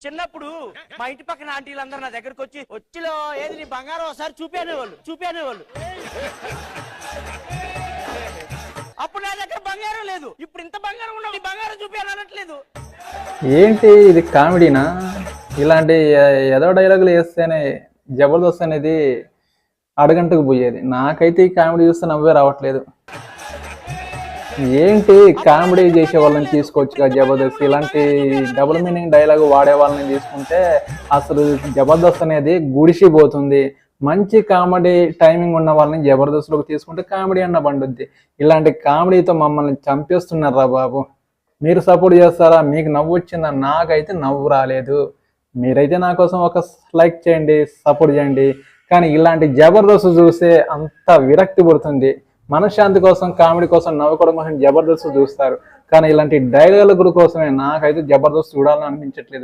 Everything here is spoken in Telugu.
చిన్నప్పుడు మా ఇంటి పక్కన ఆంటీలందరూ నా దగ్గరకు వచ్చిలో ఏది నీ బంగారం ఒకసారి చూపేనేవాళ్ళు అప్పుడు నా దగ్గర బంగారం లేదు. ఇప్పుడు ఇంత బంగారం ఉన్నా నీ బంగారం చూపాను అనట్లేదు. ఏంటి ఇది కామెడీనా? ఇలాంటి ఏదో డైలాగులు వేస్తేనే జబర్దస్త్ అనేది అడగంటకు పోయేది. నాకైతే ఈ కామెడీ చూస్తే నవ్వే రావట్లేదు. ఏంటి కామెడీ చేసే వాళ్ళని తీసుకోవచ్చుగా జబర్దస్త్. ఇలాంటి డబుల్ మీనింగ్ డైలాగ్ వాడే వాళ్ళని తీసుకుంటే అసలు జబర్దస్త్ అనేది గుడిసిపోతుంది. మంచి కామెడీ టైమింగ్ ఉన్న వాళ్ళని జబర్దస్త్లోకి తీసుకుంటే కామెడీ అన్న పండుద్ది. ఇలాంటి కామెడీతో మమ్మల్ని చంపేస్తున్నారా బాబు. మీరు సపోర్ట్ చేస్తారా? మీకు నవ్వు వచ్చిందా? నాకైతే నవ్వు రాలేదు. మీరైతే నా కోసం ఒక లైక్ చేయండి, సపోర్ట్ చేయండి. కానీ ఇలాంటి జబర్దస్త్ చూస్తే అంత విరక్తి పుడుతుంది. మనశ్శాంతి కోసం, కామెడీ కోసం, నవ్వుకోవడం కోసం జబర్దస్త్ చూస్తారు. కానీ ఇలాంటి డైలాగుల కోసమే నాకైతే జబర్దస్త్ చూడాలని అనిపించట్లేదు.